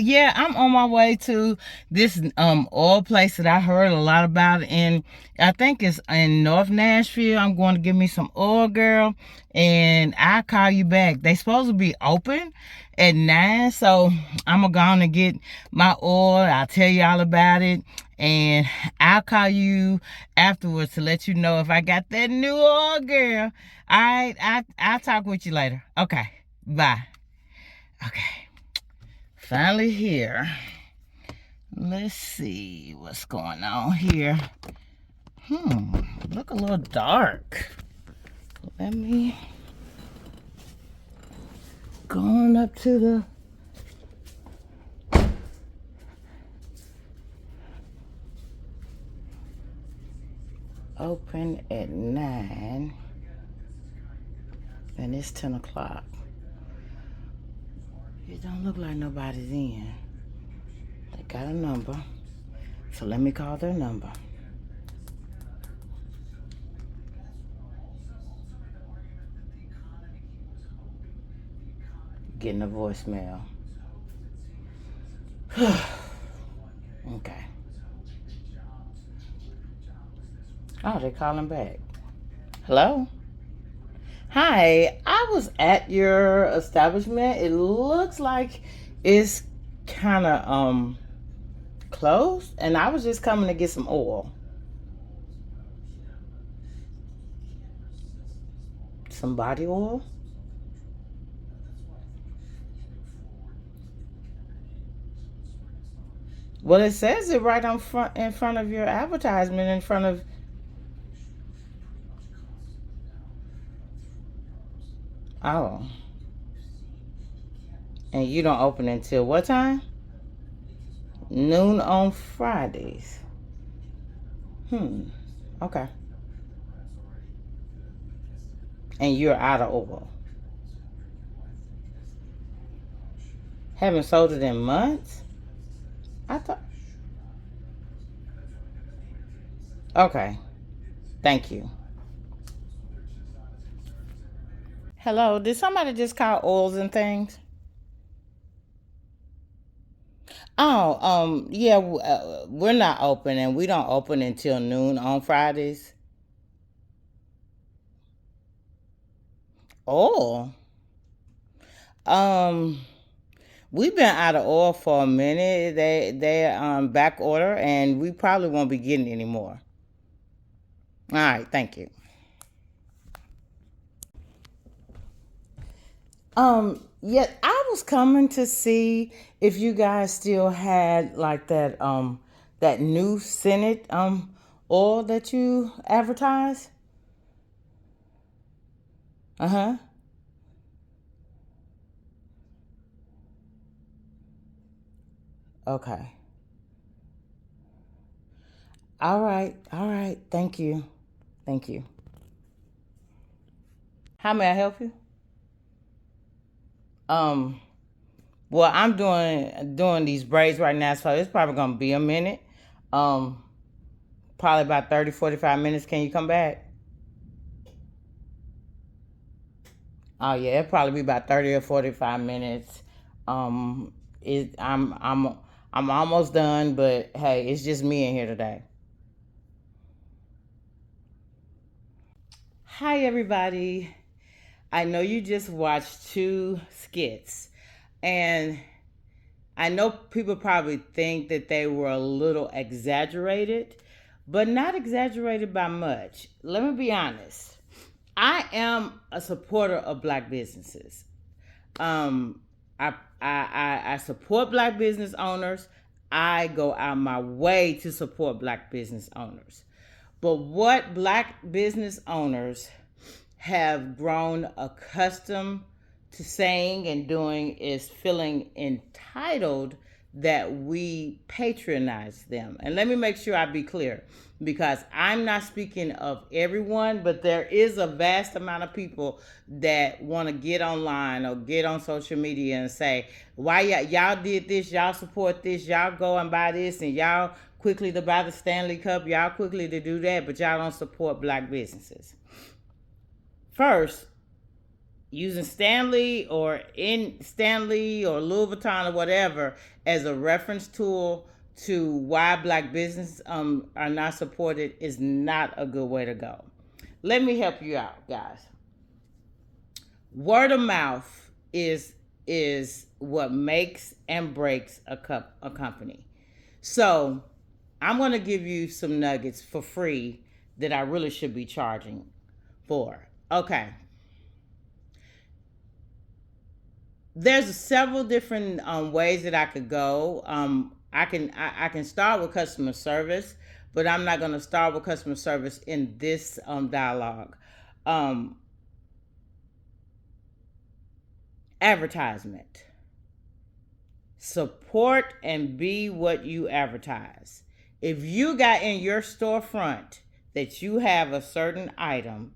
yeah, I'm on my way to this oil place that I heard a lot about, and I think it's in North Nashville. I'm going to get me some oil, girl, and I'll call you back. They supposed to be open at 9, so I'm gonna go on and get my oil. I'll tell you all about it, and I'll call you afterwards to let you know if I got that new oil, girl. All right, I'll talk with you later. Okay, bye. Okay, finally here. Let's see what's going on here. Look a little dark. Let me go on up to the open at 9 and it's 10 o'clock. It don't look like nobody's in. They got a number, so let me call their number. Getting a voicemail. Okay. Oh, they're calling back. Hello? Hi, I was at your establishment. It looks like it's kind of closed, and I was just coming to get some oil. Some body oil? Well, it says it right in front of your advertisement, in front of. Oh. And you don't open until what time? Noon on Fridays. Okay. And you're out of oil. Haven't sold it in months? I thought. Okay. Thank you. Hello, did somebody just call oils and things? Oh, yeah, we're not open, and we don't open until noon on Fridays. Oh, um, we've been out of oil for a minute. They back order, and we probably won't be getting any more. All right, thank you. Yeah, I was coming to see if you guys still had like that new Senate oil that you advertise. Uh-huh. Okay. All right. All right. Thank you. Thank you. How may I help you? Um, well, I'm doing these braids right now, so it's probably gonna be a minute. Um, Probably about 30, 45 minutes. Can you come back? Oh yeah, it'll probably be about 30 or 45 minutes. Um, it I'm almost done, but hey, it's just me in here today. Hi everybody. I know you just watched 2 skits, and I know people probably think that they were a little exaggerated, but not exaggerated by much. Let me be honest. I am a supporter of black businesses. Um, I support black business owners. I go out my way to support black business owners. But what black business owners have grown accustomed to saying and doing is feeling entitled that we patronize them. And let me make sure I be clear, because I'm not speaking of everyone, but there is a vast amount of people that want to get online or get on social media and say, why y'all did this, y'all support this, y'all go and buy this, and y'all quickly to buy the Stanley Cup, y'all quickly to do that, but y'all don't support black businesses. First, using Stanley or Louis Vuitton or whatever as a reference tool to why black businesses are not supported is not a good way to go. Let me help you out, guys. Word of mouth is what makes and breaks a company. So I'm going to give you some nuggets for free that I really should be charging for. Okay. There's several different ways that I could go. I can start with customer service, but I'm not going to start with customer service in this dialogue. Advertisement. Support and be what you advertise. If you got in your storefront that you have a certain item,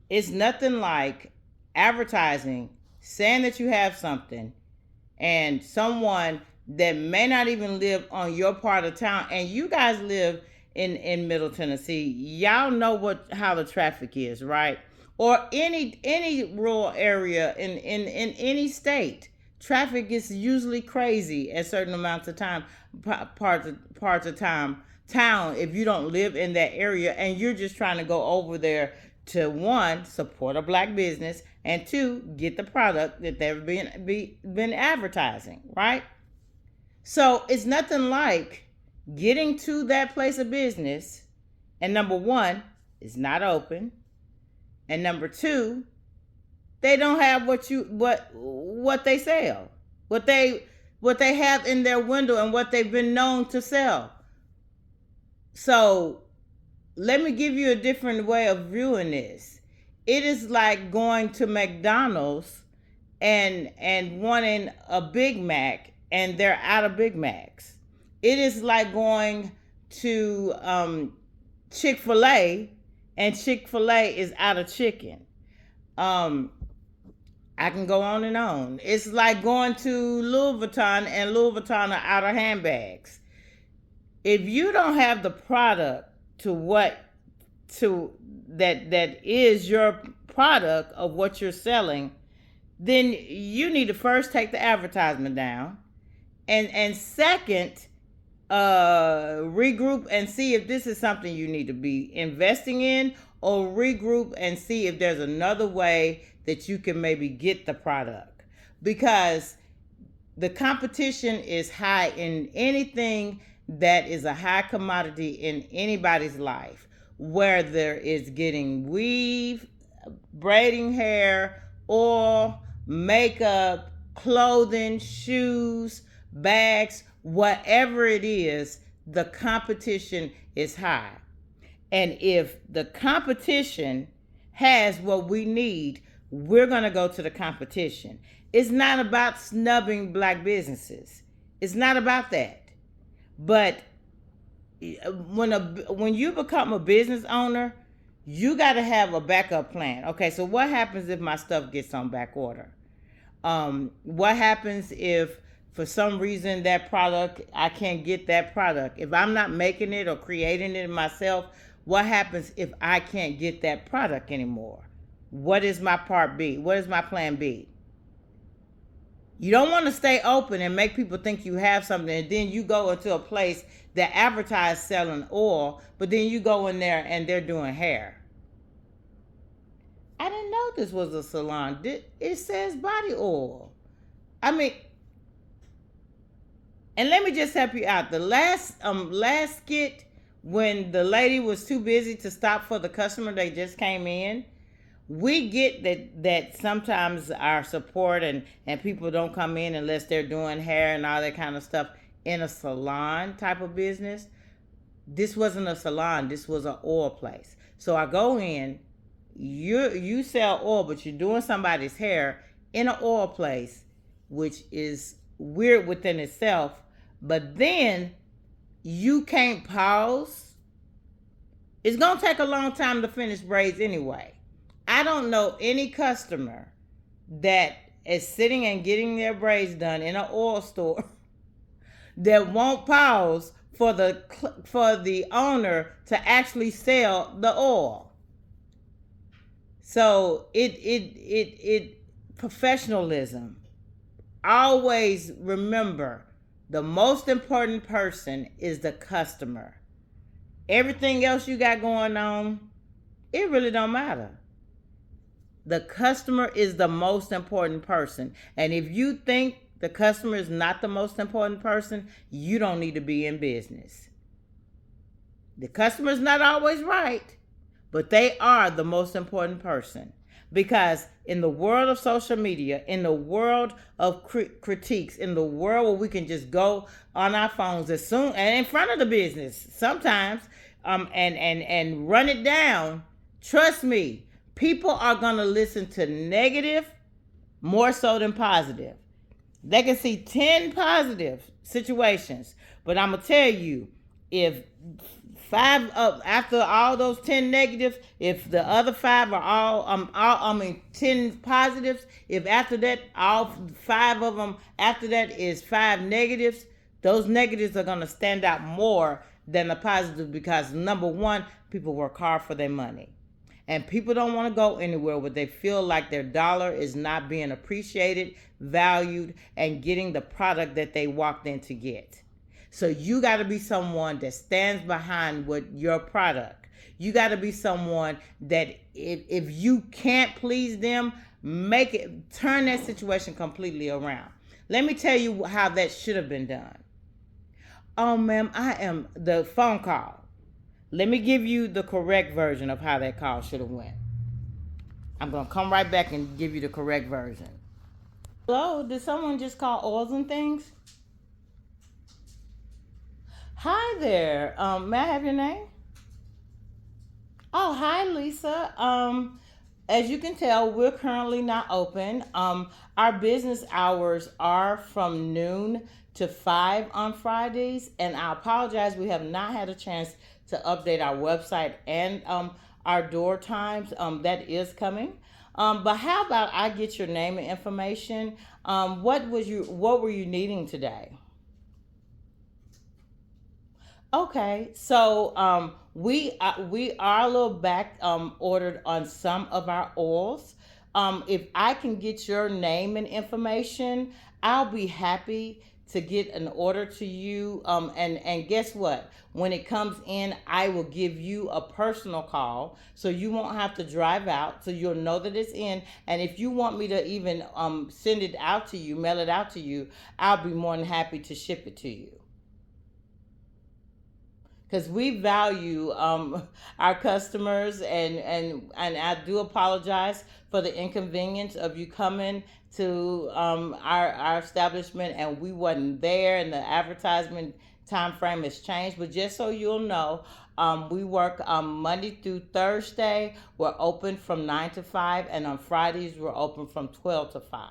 it's nothing like advertising, saying that you have something, and someone that may not even live on your part of town, and you guys live in Middle Tennessee, y'all know how the traffic is, right? Or any rural area in any state. Traffic is usually crazy at certain amounts of time, parts of town, if you don't live in that area and you're just trying to go over there to, one, support a black business, and two, get the product that they've been advertising, right? So it's nothing like getting to that place of business, and number one, it's not open, and number two, they don't have what they sell, what they have in their window and what they've been known to sell. So let me give you a different way of viewing this. It is like going to McDonald's and wanting a Big Mac and they're out of Big Macs. It is like going to Chick-fil-A and Chick-fil-A is out of chicken. I can go on and on. It's like going to Louis Vuitton and Louis Vuitton are out of handbags. If you don't have the product that is your product of what you're selling, then you need to first take the advertisement down, and second, regroup and see if this is something you need to be investing in, or regroup and see if there's another way that you can maybe get the product, because the competition is high in anything that is a high commodity in anybody's life, whether it's getting weave, braiding hair, oil, makeup, clothing, shoes, bags, whatever it is, the competition is high. And if the competition has what we need, we're going to go to the competition. It's not about snubbing black businesses. It's not about that. But when you become a business owner, you got to have a backup plan. Okay, so what happens if my stuff gets on back order? What happens if for some reason that product, I can't get that product? If I'm not making it or creating it myself, what happens if I can't get that product anymore? What is my part B? What is my plan B? You don't want to stay open and make people think you have something, and then you go into a place that advertise selling oil, but then you go in there and they're doing hair. I didn't know this was a salon. It says body oil. I mean, and let me just help you out. The last skit, when the lady was too busy to stop for the customer, they just came in. We get that sometimes our support and people don't come in unless they're doing hair and all that kind of stuff in a salon type of business. This wasn't a salon. This was an oil place. So I go in, you sell oil, but you're doing somebody's hair in an oil place, which is weird within itself. But then you can't pause. It's going to take a long time to finish braids anyway. I don't know any customer that is sitting and getting their braids done in an oil store that won't pause for the owner to actually sell the oil. So it professionalism. Always remember the most important person is the customer. Everything else you got going on, it really don't matter. The customer is the most important person. And if you think the customer is not the most important person, you don't need to be in business. The customer is not always right, but they are the most important person. Because in the world of social media, in the world of critiques, in the world where we can just go on our phones as soon and in front of the business sometimes, and run it down, trust me, people are gonna listen to negative more so than positive. They can see 10 positive situations, but I'm gonna tell you, if five up after all those 10 negatives, if the other five are all 10 positives, if after that all five of them after that is five negatives, those negatives are gonna stand out more than the positive because number one, people work hard for their money. And people don't want to go anywhere where they feel like their dollar is not being appreciated, valued, and getting the product that they walked in to get. So you got to be someone that stands behind what your product. You got to be someone that if you can't please them, make it turn that situation completely around. Let me tell you how that should have been done. Oh, ma'am, I am the phone call. Let me give you the correct version of how that call should have went. I'm going to come right back and give you the correct version. Hello, did someone just call Oils and Things? Hi there. May I have your name? Oh, hi, Lisa. As you can tell, we're currently not open. Our business hours are from noon to 5 on Fridays, and I apologize, we have not had a chance to update our website and our door times. That is coming. But how about I get your name and information? What were you needing today? Okay, so we are a little back ordered on some of our oils. If I can get your name and information, I'll be happy to get an order to you. And guess what? When it comes in, I will give you a personal call, so you won't have to drive out. So you'll know that it's in. And if you want me to even send it out to you, mail it out to you, I'll be more than happy to ship it to you because we value our customers, and I do apologize for the inconvenience of you coming to our establishment and we wasn't there and the advertisement time frame has changed. But just so you'll know, we work Monday through Thursday. We're open from 9 to 5, and on Fridays we're open from 12 to 5.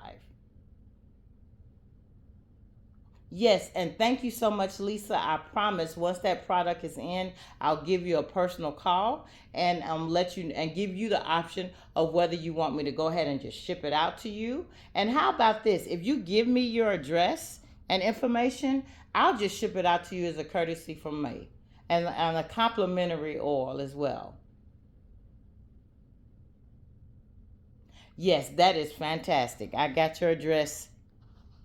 Yes, and thank you so much, Lisa. I promise once that product is in, I'll give you a personal call and let you and give you the option of whether you want me to go ahead and just ship it out to you. And how about this? If you give me your address and information, I'll just ship it out to you as a courtesy from me and a complimentary oil as well. Yes, that is fantastic. I got your address.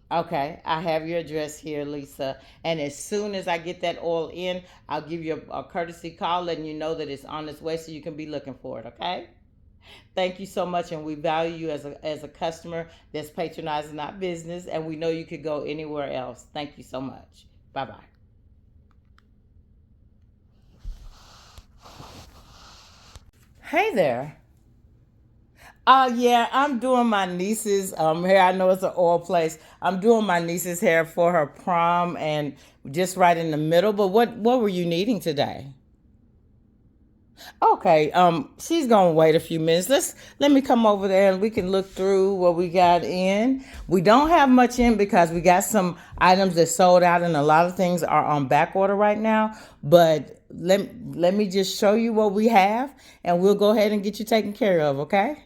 Okay, I have your address here, Lisa. And as soon as I get that oil in, I'll give you a courtesy call letting you know that it's on its way so you can be looking for it, okay? Thank you so much, and we value you as a customer that's patronizing our business, and we know you could go anywhere else. Thank you so much. Bye bye. Hey there. Yeah, I'm doing my niece's hair. I know it's an oil place. I'm doing my niece's hair for her prom and just right in the middle. But what were you needing today? Okay, she's gonna wait a few minutes. Let me come over there and we can look through what we got in. We don't have much in because we got some items that sold out and a lot of things are on back order right now. But let me just show you what we have and we'll go ahead and get you taken care of, okay?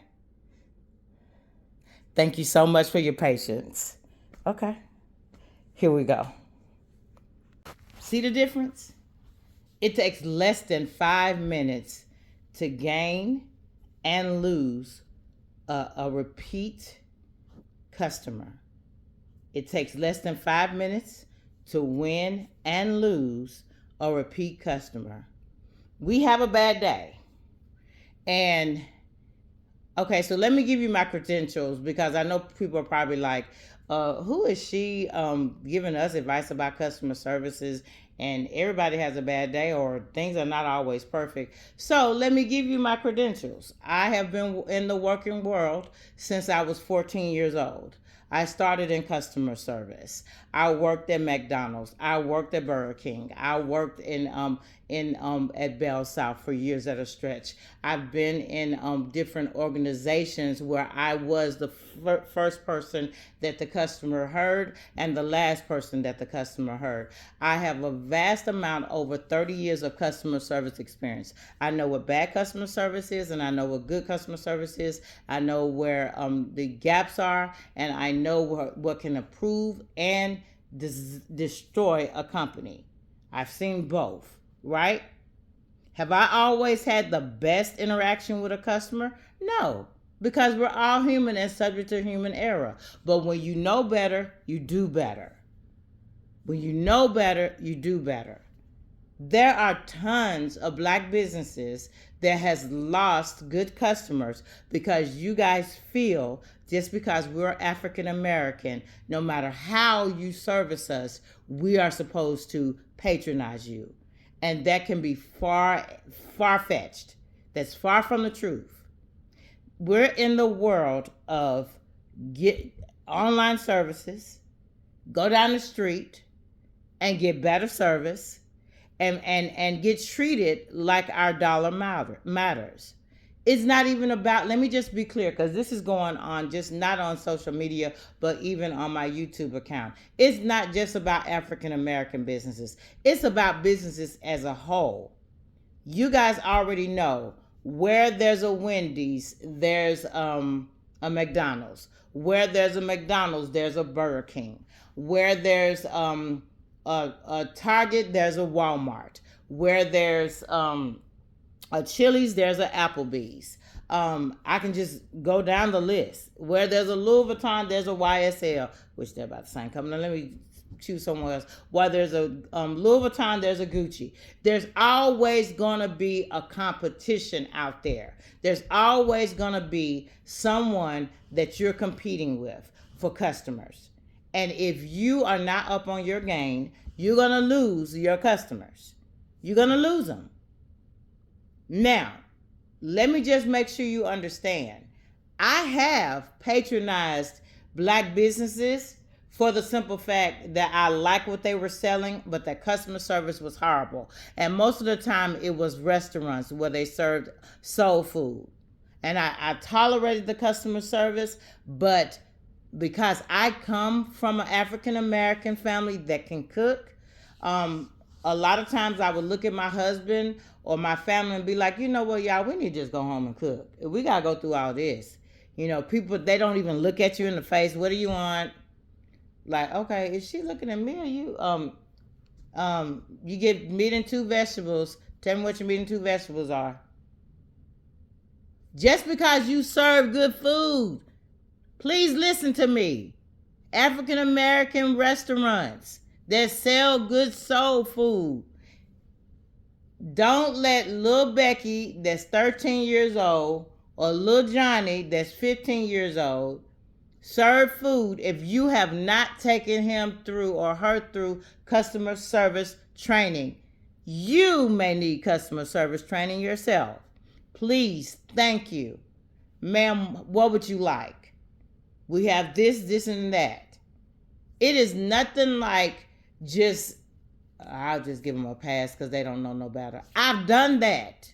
Thank you so much for your patience. Okay, here we go. See the difference? It takes less than 5 minutes to gain and lose a repeat customer. It takes less than 5 minutes to win and lose a repeat customer. We have a bad day. And okay, so let me give you my credentials, because I know people are probably like, who is she giving us advice about customer services? And everybody has a bad day, or things are not always perfect. So let me give you my credentials. I have been in the working world since I was 14 years old. I started in customer service. I worked at McDonald's. I worked at Burger King. I worked at Bell South for years at a stretch. I've been in different organizations where I was the first person that the customer heard and the last person that the customer heard. I have a vast amount, over 30 years of customer service experience. I know what bad customer service is, and I know what good customer service is. I know where the gaps are, and I know what can improve and destroy a company. I've seen both, right? Have I always had the best interaction with a customer? No, because we're all human and subject to human error. But when you know better, you do better. When you know better, you do better. There are tons of black businesses that has lost good customers because you guys feel just because we're African American, no matter how you service us, we are supposed to patronize you. And that can be far-fetched. That's far from the truth. We're in the world of get online services, go down the street and get better service, and get treated like our dollar matters. It's not even about, let me just be clear, because this is going on just not on social media, but even on my YouTube account. It's not just about African American businesses. It's about businesses as a whole. You guys already know, where there's a Wendy's, there's a McDonald's. Where there's a McDonald's, there's a Burger King. Where there's a Target, there's a Walmart. Where there's a Chili's, there's an Applebee's. I can just go down the list. Where there's a Louis Vuitton, there's a YSL, which they're about the same company. Let me choose somewhere else. While there's a Louis Vuitton, there's a Gucci. There's always gonna be a competition out there. There's always gonna be someone that you're competing with for customers. And if you are not up on your game, you're gonna lose your customers. You're gonna lose them. Now, let me just make sure you understand. I have patronized black businesses for the simple fact that I like what they were selling, but their customer service was horrible. And most of the time it was restaurants where they served soul food. And I tolerated the customer service, but because I come from an African American family that can cook, a lot of times I would look at my husband or my family and be like, you know what, y'all, we need to just go home and cook. We got to go through all this. You know, people, they don't even look at you in the face. What do you want? Like, okay, is she looking at me or you? You get meat and 2 vegetables. Tell me what your meat and 2 vegetables are. Just because you serve good food, please listen to me. African American restaurants that sell good soul food. Don't let little Becky that's 13 years old or little Johnny that's 15 years old serve food if you have not taken him through or her through customer service training. You may need customer service training yourself. Please, thank you. Ma'am, what would you like? We have this, and that. It is nothing like just, I'll just give them a pass because they don't know no better. I've done that.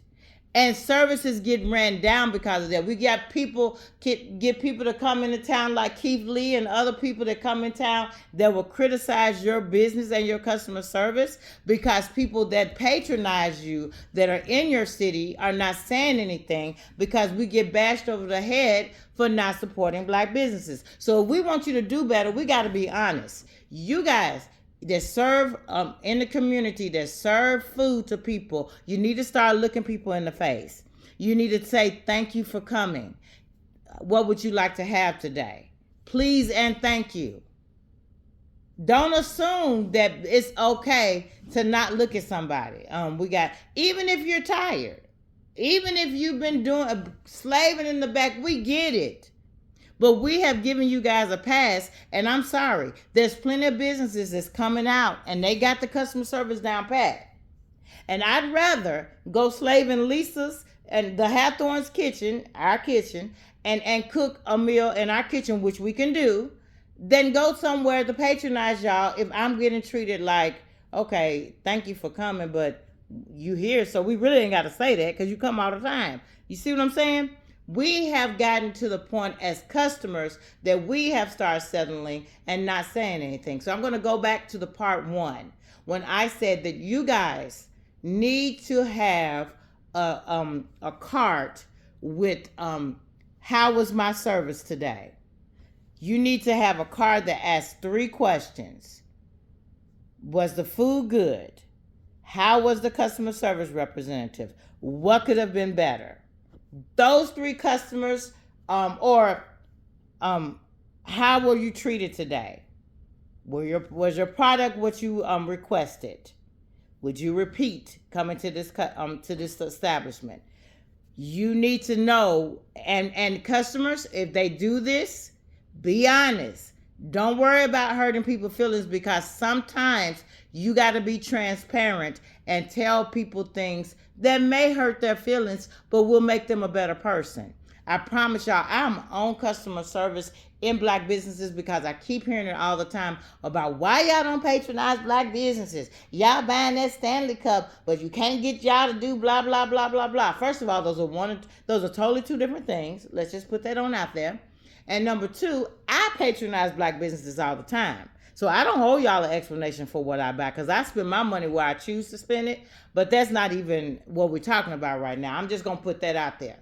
And services get ran down because of that. We got people, get people to come into town like Keith Lee and other people that come in town that will criticize your business and your customer service because people that patronize you that are in your city are not saying anything because we get bashed over the head for not supporting black businesses. So if we want you to do better, we got to be honest. You guys that serve in the community, that serve food to people, you need to start looking people in the face. You need to say thank you for coming. What would you like to have today? Please and thank you. Don't assume that it's okay to not look at somebody. We got, even if you're tired, even if you've been doing slaving in the back, we get it. But we have given you guys a pass, and I'm sorry. There's plenty of businesses that's coming out, and they got the customer service down pat. And I'd rather go slave in Lisa's and the Hathorn's kitchen, our kitchen, and cook a meal in our kitchen, which we can do, than go somewhere to patronize y'all if I'm getting treated like, okay, thank you for coming, but you here, so we really ain't got to say that because you come all the time. You see what I'm saying? We have gotten to the point as customers that we have started settling and not saying anything. So I'm going to go back to the part one when I said that you guys need to have a cart with how was my service today? You need to have a card that asks 3 questions. Was the food good? How was the customer service representative? What could have been better? Those 3 customers, how were you treated today? Was your product what you requested? Would you repeat coming to this establishment? You need to know, and customers, if they do this, be honest. Don't worry about hurting people's feelings, because sometimes you got to be transparent and tell people things that may hurt their feelings, but will make them a better person. I promise y'all, I'm on customer service in black businesses because I keep hearing it all the time about why y'all don't patronize black businesses. Y'all buying that Stanley Cup, but you can't get y'all to do blah, blah, blah, blah, blah. First of all, those are totally 2 different things. Let's just put that on out there. And number 2, I patronize black businesses all the time. So I don't hold y'all an explanation for what I buy, because I spend my money where I choose to spend it. But that's not even what we're talking about right now. I'm just going to put that out there.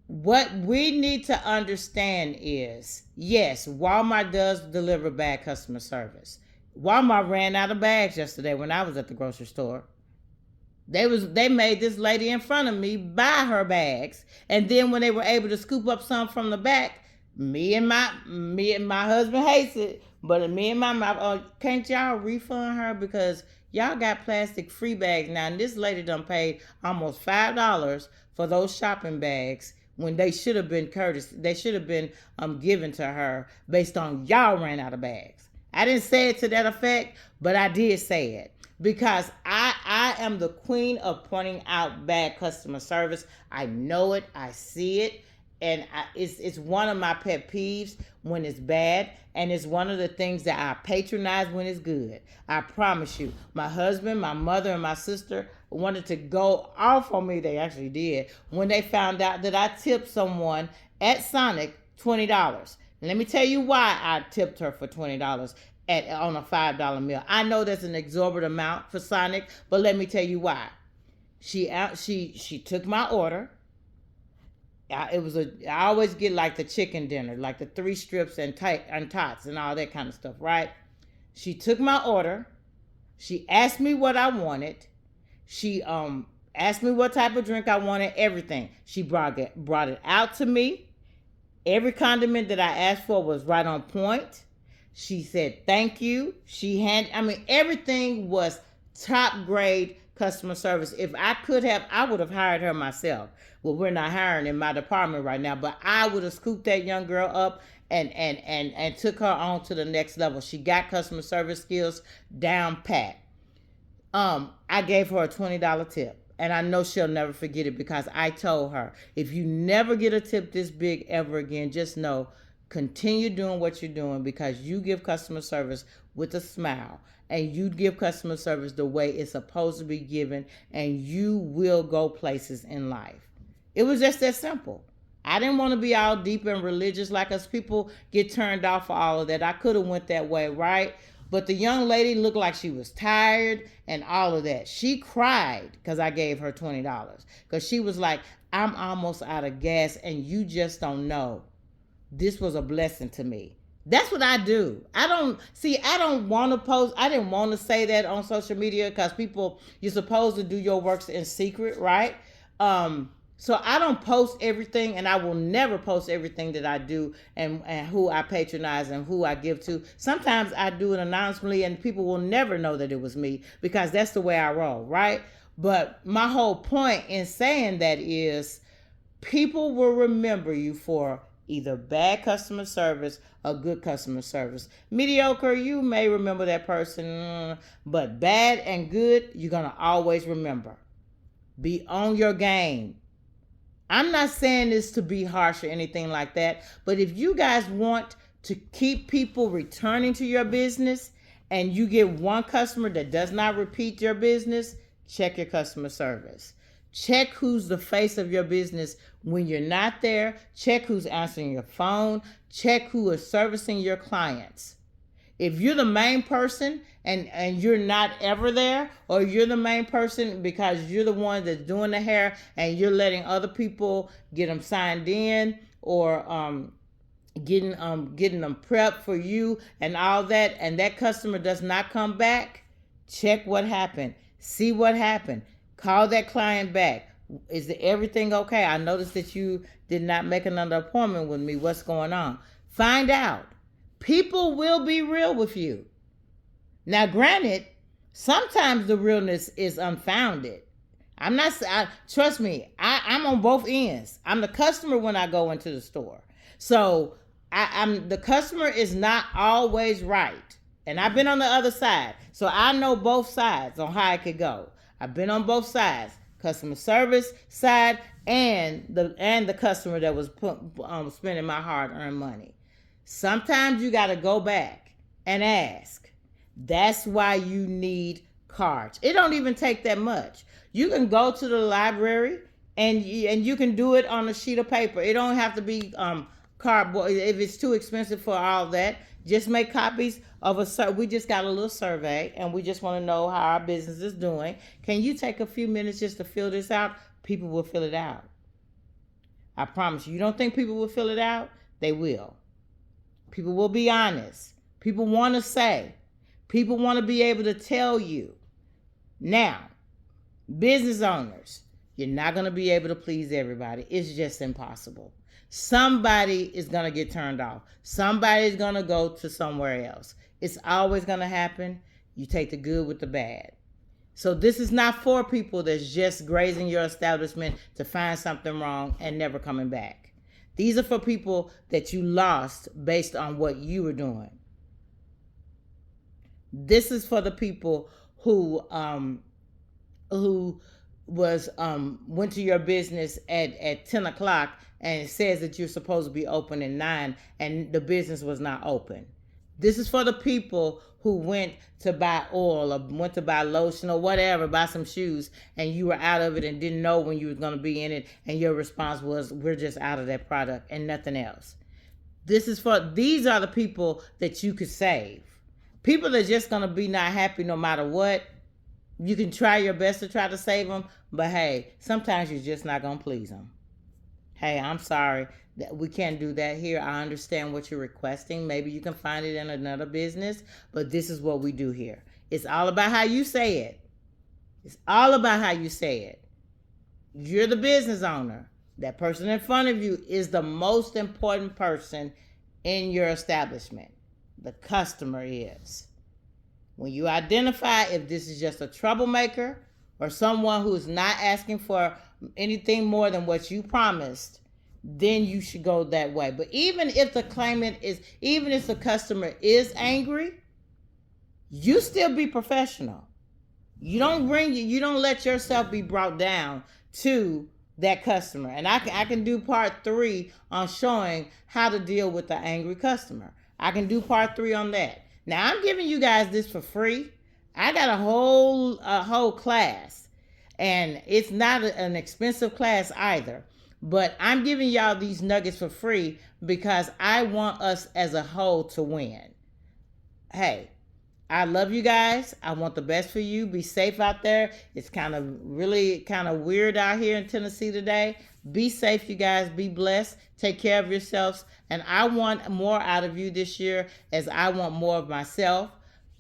What we need to understand is, yes, Walmart does deliver bad customer service. Walmart ran out of bags yesterday when I was at the grocery store. They made this lady in front of me buy her bags, and then when they were able to scoop up some from the back, me and my husband hates it, but me and my can't y'all refund her, because y'all got plastic free bags now, and this lady done paid almost $5 for those shopping bags when they should have been courtesy. They should have been given to her based on y'all ran out of bags. I didn't say it to that effect, but I did say it. Because I am the queen of pointing out bad customer service. I know it. I see it. And it's one of my pet peeves when it's bad. And it's one of the things that I patronize when it's good. I promise you. My husband, my mother, and my sister wanted to go off on me. They actually did. When they found out that I tipped someone at Sonic $20. And let me tell you why I tipped her for $20. On a $5 meal. I know that's an exorbitant amount for Sonic, but let me tell you why. She took my order. I always get like the chicken dinner, like the 3 strips and tots and all that kind of stuff, right? She took my order. She asked me what I wanted. She asked me what type of drink I wanted, everything. She brought it out to me. Every condiment that I asked for was right on point. She said thank you. Everything was top grade customer service. If I could have, I would have hired her myself. Well, we're not hiring in my department right now, but I would have scooped that young girl up and took her on to the next level. She got customer service skills down pat. I gave her a $20 tip. And I know she'll never forget it, because I told her, if you never get a tip this big ever again, just know, continue doing what you're doing, because you give customer service with a smile, and you give customer service the way it's supposed to be given, and you will go places in life. It was just that simple. I didn't want to be all deep and religious like us. People get turned off for all of that. I could have went that way, right? But the young lady looked like she was tired and all of that. She cried because I gave her $20, because she was like, I'm almost out of gas, and you just don't know. This was a blessing to me. That's what I do. I don't want to post. I didn't want to say that on social media because people, you're supposed to do your works in secret, right? So I don't post everything, and I will never post everything that I do and who I patronize and who I give to. Sometimes I do it anonymously, and people will never know that it was me because that's the way I roll, right? But my whole point in saying that is people will remember you for either bad customer service or good customer service. Mediocre, you may remember that person, but bad and good, you're going to always remember. Be on your game. I'm not saying this to be harsh or anything like that, but if you guys want to keep people returning to your business and you get one customer that does not repeat your business, check your customer service. Check who's the face of your business when you're not there. Check who's answering your phone. Check who is servicing your clients. If you're the main person and you're not ever there, or you're the main person because you're the one that's doing the hair and you're letting other people get them signed in, or getting them prepped for you and all that, and that customer does not come back, check what happened. See what happened. Call that client back. Is everything okay? I noticed that you did not make another appointment with me. What's going on? Find out. People will be real with you. Now, granted, sometimes the realness is unfounded. Trust me, I'm on both ends. I'm the customer when I go into the store. So I'm the customer is not always right. And I've been on the other side. So I know both sides on how it could go. I've been on both sides, customer service side and the customer that was spending my hard-earned money. Sometimes you got to go back and ask. That's why you need cards. It don't even take that much. You can go to the library and you can do it on a sheet of paper. It don't have to be cardboard. If it's too expensive for all that, just make copies of we just got a little survey and we just want to know how our business is doing. Can you take a few minutes just to fill this out? People will fill it out. I promise you. You don't think people will fill it out? They will. People will be honest. People want to say. People want to be able to tell you. Now, business owners, you're not going to be able to please everybody. It's just impossible. Somebody is going to get turned off. Somebody's going to go to somewhere else. It's always going to happen. You take the good with the bad. So this is not for people that's just grazing your establishment to find something wrong and never coming back. These are for people that you lost based on what you were doing. This is for the people who went to your business at 10 o'clock and it says that you're supposed to be open at 9 and the business was not open. This is for the people who went to buy oil or went to buy lotion or whatever, buy some shoes, and you were out of it and didn't know when you were going to be in it, and your response was, we're just out of that product and nothing else. These are the people that you could save. People that are just going to be not happy no matter what. You can try your best to try to save them, but hey, sometimes you're just not going to please them. Hey, I'm sorry that we can't do that here. I understand what you're requesting. Maybe you can find it in another business, but this is what we do here. It's all about how you say it. It's all about how you say it. You're the business owner. That person in front of you is the most important person in your establishment. The customer is. When you identify if this is just a troublemaker or someone who is not asking for anything more than what you promised, then you should go that way. But even if the customer is angry, you still be professional. You don't let yourself be brought down to that customer. And I can do part 3 on showing how to deal with the angry customer. I can do part 3 on that. Now I'm giving you guys this for free. I got a whole class, and it's not an expensive class either. But I'm giving y'all these nuggets for free because I want us as a whole to win. Hey, I love you guys. I want the best for you. Be safe out there. It's really kind of weird out here in Tennessee today. Be safe, you guys. Be blessed. Take care of yourselves. And I want more out of you this year as I want more of myself.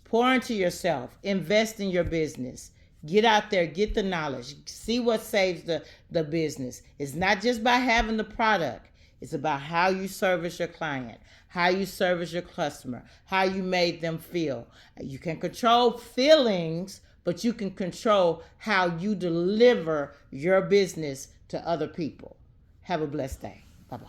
Pour into yourself. Invest in your business. Get out there. Get the knowledge. See what saves the business. It's not just by having the product. It's about how you service your client, how you service your customer, how you made them feel. You can control feelings, but you can control how you deliver your business to other people. Have a blessed day. Bye-bye.